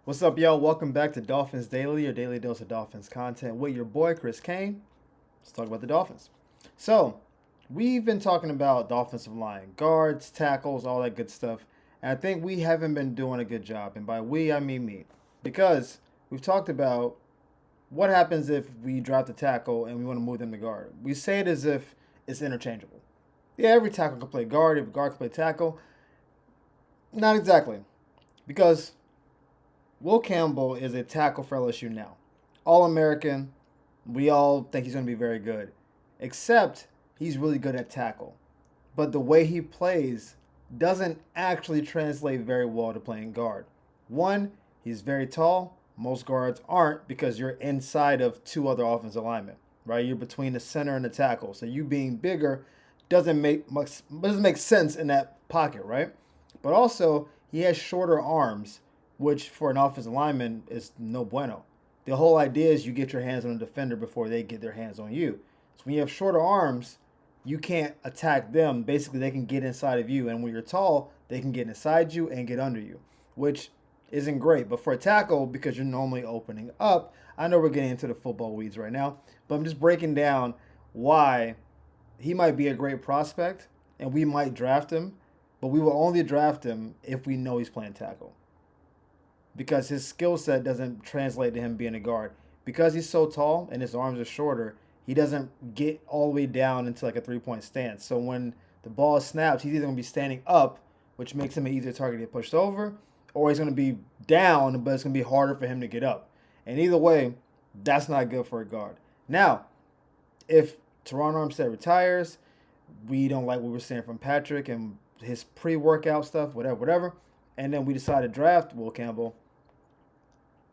What's up, y'all? Welcome back to Dolphins Daily, your daily dose of Dolphins content with your boy, Chris Kane. Let's talk about the Dolphins. So, we've been talking about the offensive line, guards, tackles, all that good stuff. And I think we haven't been doing a good job. And by we, I mean me. Because we've talked about what happens if we drop the tackle and we want to move them to guard. We say it as if it's interchangeable. Yeah, every tackle can play guard, every guard can play tackle. Not exactly. Because Will Campbell is a tackle for LSU now. All American. We all think he's going to be very good. Except he's really good at tackle. But the way he plays doesn't actually translate very well to playing guard. One, he's very tall. Most guards aren't because you're inside of two other offensive linemen, right? You're between the center and the tackle. So you being bigger doesn't make sense in that pocket, right? But also, he has shorter arms, which for an offensive lineman is no bueno. The whole idea is you get your hands on a defender before they get their hands on you. So when you have shorter arms, you can't attack them. Basically, they can get inside of you. And when you're tall, they can get inside you and get under you, which isn't great. But for a tackle, because you're normally opening up, I know we're getting into the football weeds right now, but I'm just breaking down why he might be a great prospect and we might draft him, but we will only draft him if we know he's playing tackle because his skill set doesn't translate to him being a guard. Because he's so tall and his arms are shorter, he doesn't get all the way down into like a 3 point stance. So when the ball is snapped, he's either going to be standing up, which makes him an easier target to get pushed over, or he's going to be down, but it's going to be harder for him to get up. And either way, that's not good for a guard. Now, if Teron Armstead retires, we don't like what we're seeing from Patrick and his pre-workout stuff, whatever, and then we decide to draft Will Campbell,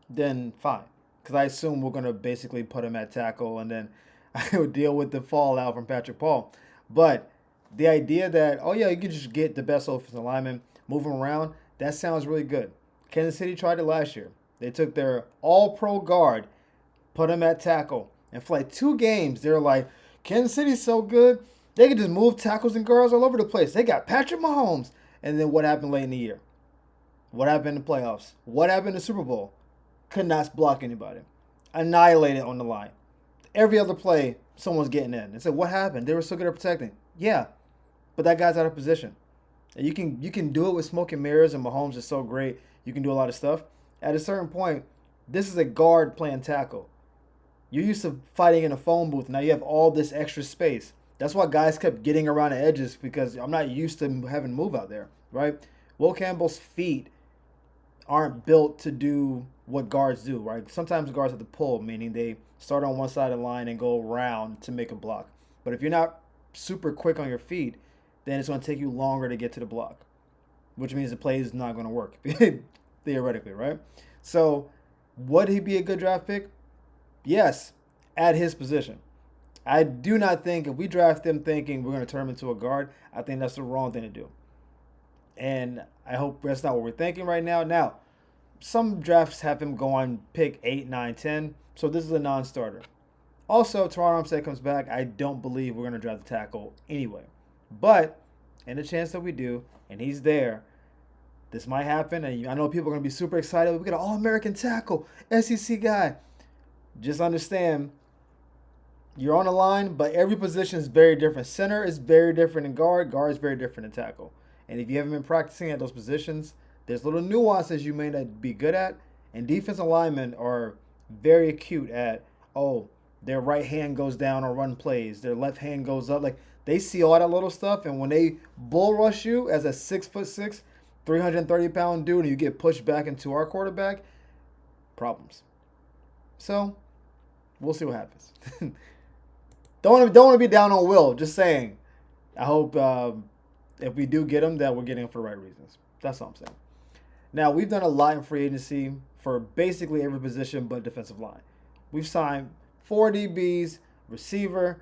then fine. Because I assume we're going to basically put him at tackle and then I would deal with the fallout from Patrick Paul. But the idea that, oh yeah, you can just get the best offensive lineman, move him around, that sounds really good. Kansas City tried it last year. They took their all-pro guard, put him at tackle, and for like 2 games, they were like, Kansas City's so good, they can just move tackles and guards all over the place. They got Patrick Mahomes. And then what happened late in the year? What happened in the playoffs? What happened in the Super Bowl? Could not block anybody. Annihilated on the line. Every other play, someone's getting in. And said, what happened? They were so good at protecting. Yeah, but that guy's out of position. And you can do it with smoke and mirrors, and Mahomes is so great. You can do a lot of stuff. At a certain point, this is a guard playing tackle. You're used to fighting in a phone booth. Now you have all this extra space. That's why guys kept getting around the edges because I'm not used to having to move out there, right? Will Campbell's feet aren't built to do what guards do, right? Sometimes guards have to pull, meaning they start on one side of the line and go around to make a block. But if you're not super quick on your feet, then it's going to take you longer to get to the block, which means the play is not going to work, theoretically, right? So, would he be a good draft pick? Yes, at his position. I do not think if we draft him thinking we're going to turn him into a guard, I think that's the wrong thing to do. And I hope that's not what we're thinking right now. Now, some drafts have him go on pick 8, 9, 10. So this is a non starter. Also, Teron Armstead comes back. I don't believe we're going to draft the tackle anyway. But, in the chance that we do, and he's there, this might happen. And I know people are going to be super excited. We got an All American tackle, SEC guy. Just understand you're on the line, but every position is very different. Center is very different than guard. Guard is very different than tackle. And if you haven't been practicing at those positions, there's little nuances you may not be good at. And defensive linemen are very acute at, oh, their right hand goes down on run plays, their left hand goes up. Like they see all that little stuff, and when they bull rush you as a 6'6", 330-pound dude, and you get pushed back into our quarterback, problems. So we'll see what happens. Don't want to be down on Will. Just saying. I hope if we do get him, that we're getting him for the right reasons. That's all I'm saying. Now we've done a lot in free agency for basically every position but defensive line. We've signed 4 DBs, receiver,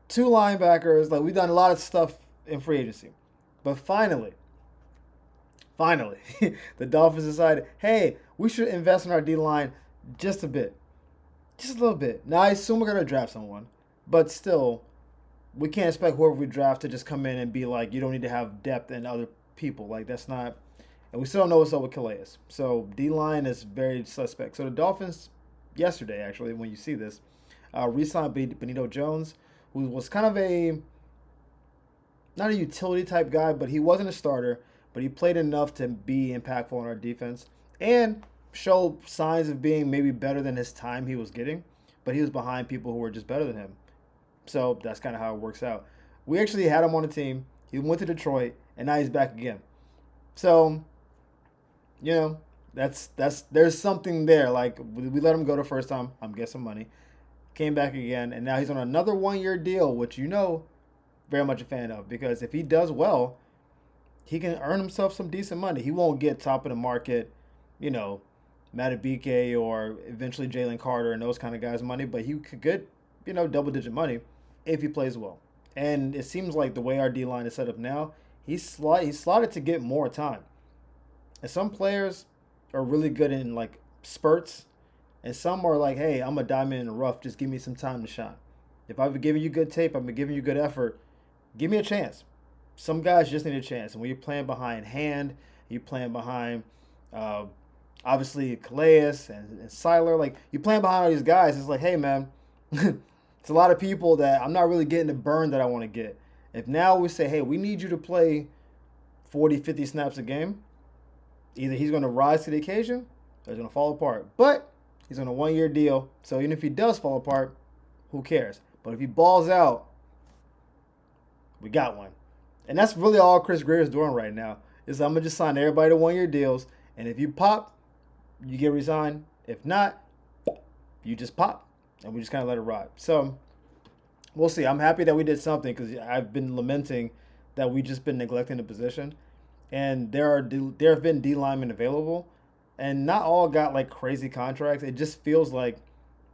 2 linebackers. Like we've done a lot of stuff in free agency. But finally, the Dolphins decided, hey, we should invest in our D line just a bit. Just a little bit. Now, I assume we're going to draft someone, but still, we can't expect whoever we draft to just come in and be like, you don't need to have depth and other people. Like, that's not And we still don't know what's up with Calais. So D-line is very suspect. So the Dolphins, yesterday actually, when you see this, re-signed Benito Jones, who was kind of not a utility type guy, but he wasn't a starter, but he played enough to be impactful on our defense and show signs of being maybe better than his time he was getting, but he was behind people who were just better than him. So that's kind of how it works out. We actually had him on the team. He went to Detroit, and now he's back again. So, you know, that's there's something there. Like we let him go the first time. I'm guessing money. Came back again, and now he's on another 1 year deal, which very much a fan of, because if he does well, he can earn himself some decent money. He won't get top of the market, you know, Matabike or eventually Jalen Carter and those kind of guys money, but he could get, double digit money if he plays well. And it seems like the way our D line is set up now, he's slotted to get more time. And some players are really good in like spurts, and some are like, hey, I'm a diamond in the rough. Just give me some time to shine. If I've been giving you good tape, I've been giving you good effort. Give me a chance. Some guys just need a chance. And when you're playing behind Hand, you're playing behind, obviously, Calais and Siler. Like, you're playing behind all these guys. It's like, hey, man, it's a lot of people that I'm not really getting the burn that I want to get. If now we say, hey, we need you to play 40, 50 snaps a game, either he's going to rise to the occasion or he's going to fall apart. But he's on a 1 year deal. So even if he does fall apart, who cares? But if he balls out, we got one. And that's really all Chris Greer is doing right now. Is I'm going to just sign everybody to 1 year deals. And if you pop, you get resigned. If not, you just pop. And we just kind of let it ride. So we'll see. I'm happy that we did something, because I've been lamenting that we just been neglecting the position. And there have been D linemen available. And not all got like crazy contracts. It just feels like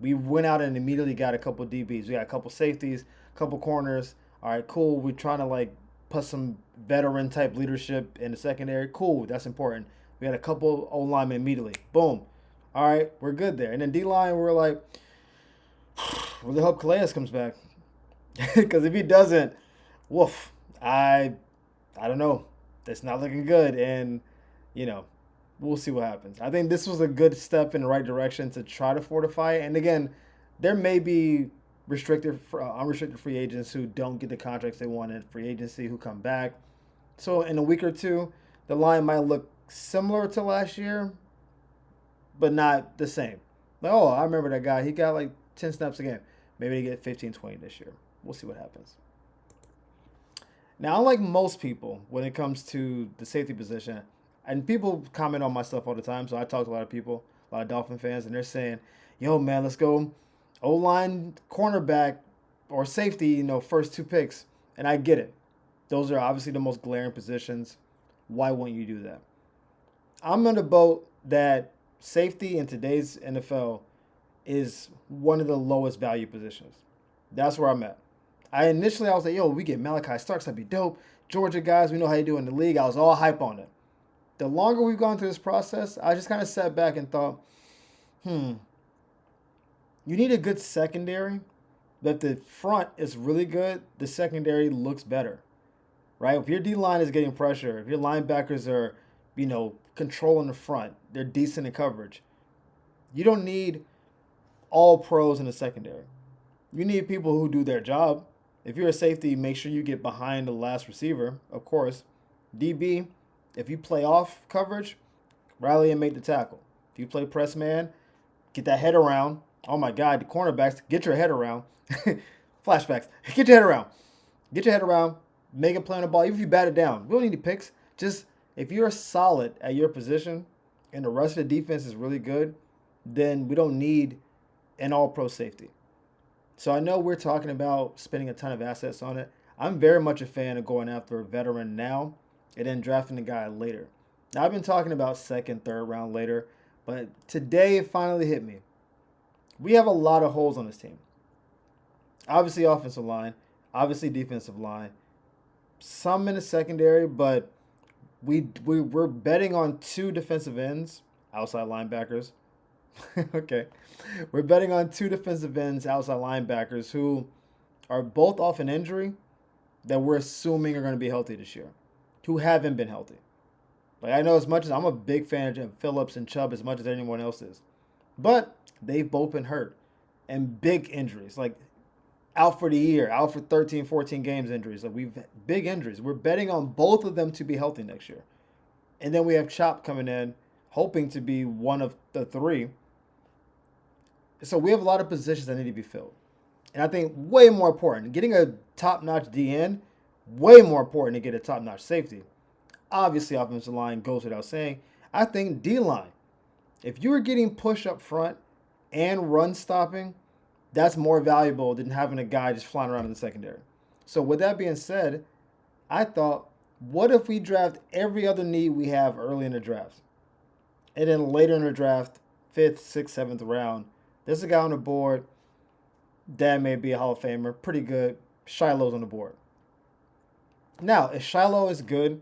we went out and immediately got a couple DBs. We got a couple safeties, a couple corners. All right, cool. We're trying to like put some veteran type leadership in the secondary. Cool, that's important. We had a couple O linemen immediately. Boom. All right, we're good there. And then D line, we're like, really hope Calais comes back, because if he doesn't, woof. I don't know. That's not looking good, and we'll see what happens. I think this was a good step in the right direction to try to fortify it. And again, there may be unrestricted free agents who don't get the contracts they want in free agency who come back. So in a week or two, the line might look similar to last year, but not the same. Like, oh, I remember that guy. He got like 10 snaps a game. Maybe they get 15, 20 this year. We'll see what happens. Now, unlike most people, when it comes to the safety position, and people comment on my stuff all the time, so I talk to a lot of people, a lot of Dolphin fans, and they're saying, yo, man, let's go O-line, cornerback, or safety, first two picks. And I get it. Those are obviously the most glaring positions. Why wouldn't you do that? I'm on the boat that safety in today's NFL is one of the lowest value positions. That's where I'm at. I was like, yo, we get Malachi Starks, that'd be dope. Georgia guys, we know how you do in the league. I was all hype on it. The longer we've gone through this process, I just kind of sat back and thought, you need a good secondary, but if the front is really good, the secondary looks better, right? If your D-line is getting pressure, if your linebackers are, controlling the front, they're decent in coverage, you don't need all pros in the secondary. You need people who do their job. If you're a safety, make sure you get behind the last receiver, of course. DB, if you play off coverage, rally and make the tackle. If you play press man, get that head around. Oh my God, the cornerbacks, get your head around. Flashbacks, get your head around. Get your head around, make a play on the ball. Even if you bat it down, we don't need the picks. Just if you're solid at your position and the rest of the defense is really good, then we don't need an all-pro safety. So I know we're talking about spending a ton of assets on it. I'm very much a fan of going after a veteran now and then drafting the guy later. Now, I've been talking about second, third round later, but today it finally hit me. We have a lot of holes on this team. Obviously offensive line, obviously defensive line, some in the secondary, but we're betting on two defensive ends, outside linebackers. Okay. We're betting on two defensive ends, outside linebackers, who are both off an injury that we're assuming are going to be healthy this year, who haven't been healthy. Like, I know as much as I'm a big fan of Phillips and Chubb as much as anyone else is. But they've both been hurt and big injuries. Like, out for the year, out for 13, 14 games injuries. Like, we've big injuries. We're betting on both of them to be healthy next year. And then we have Chop coming in, hoping to be one of the three. So we have a lot of positions that need to be filled. And I think way more important, getting a top-notch DN, way more important to get a top-notch safety. Obviously, offensive line goes without saying. I think D-line. If you were getting push up front and run stopping, that's more valuable than having a guy just flying around in the secondary. So with that being said, I thought, what if we draft every other need we have early in the draft? And then later in the draft, 5th, 6th, 7th round, there's a guy on the board that may be a Hall of Famer, pretty good. Shiloh's on the board. Now, is Shiloh as good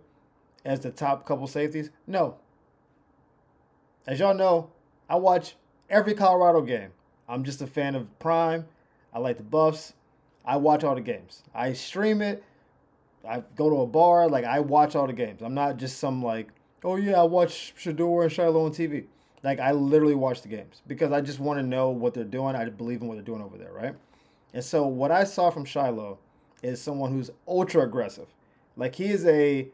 as the top couple safeties? No. As y'all know, I watch every Colorado game. I'm just a fan of Prime. I like the Buffs. I watch all the games. I stream it. I go to a bar. Like, I watch all the games. I'm not just some like, oh yeah, I watch Shador and Shiloh on TV. Like, I literally watch the games because I just want to know what they're doing. I believe in what they're doing over there, right? And so what I saw from Shiloh is someone who's ultra aggressive. Like, he is a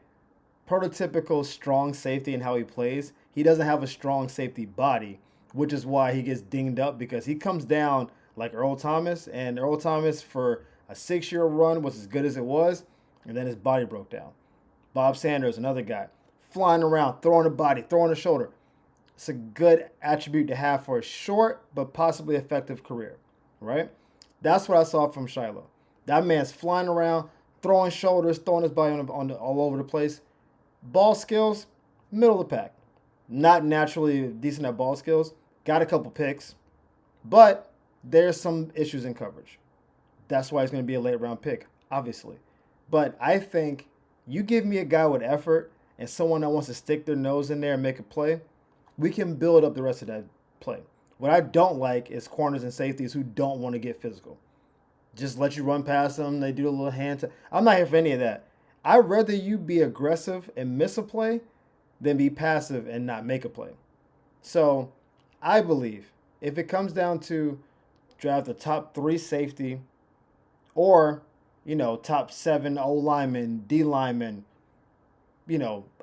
prototypical strong safety in how he plays. He doesn't have a strong safety body, which is why he gets dinged up, because he comes down like Earl Thomas, and Earl Thomas for a 6-year run was as good as it was, and then his body broke down. Bob Sanders, another guy, flying around, throwing a body, throwing a shoulder. It's a good attribute to have for a short but possibly effective career, right? That's what I saw from Shiloh. That man's flying around, throwing shoulders, throwing his body all over the place. Ball skills, middle of the pack. Not naturally decent at ball skills. Got a couple picks, but there's some issues in coverage. That's why he's going to be a late round pick, obviously. But I think you give me a guy with effort and someone that wants to stick their nose in there and make a play, we can build up the rest of that play. What I don't like is corners and safeties who don't want to get physical. Just let you run past them. They do a little hand. I'm not here for any of that. I'd rather you be aggressive and miss a play than be passive and not make a play. So I believe if it comes down to draft a top 3 safety or, top 7 O lineman, D lineman,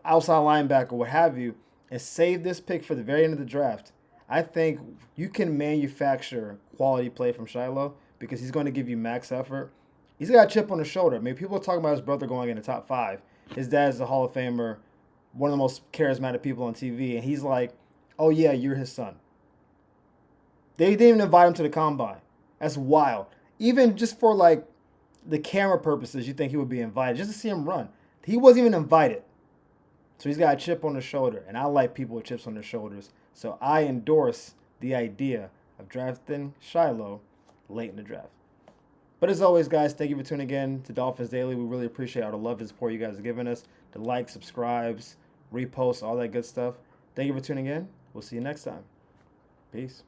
outside linebacker, what have you, and save this pick for the very end of the draft, I think you can manufacture quality play from Shiloh because he's going to give you max effort. He's got a chip on his shoulder. I mean, people are talking about his brother going in the top 5. His dad's a Hall of Famer, one of the most charismatic people on TV, and he's like, oh yeah, you're his son. They didn't even invite him to the combine. That's wild. Even just for like the camera purposes, you think he would be invited just to see him run. He wasn't even invited. So he's got a chip on his shoulder, and I like people with chips on their shoulders. So I endorse the idea of drafting Shiloh late in the draft. But as always, guys, thank you for tuning in to Dolphins Daily. We really appreciate all the love and support you guys are giving us. The likes, subscribes, reposts, all that good stuff. Thank you for tuning in. We'll see you next time. Peace.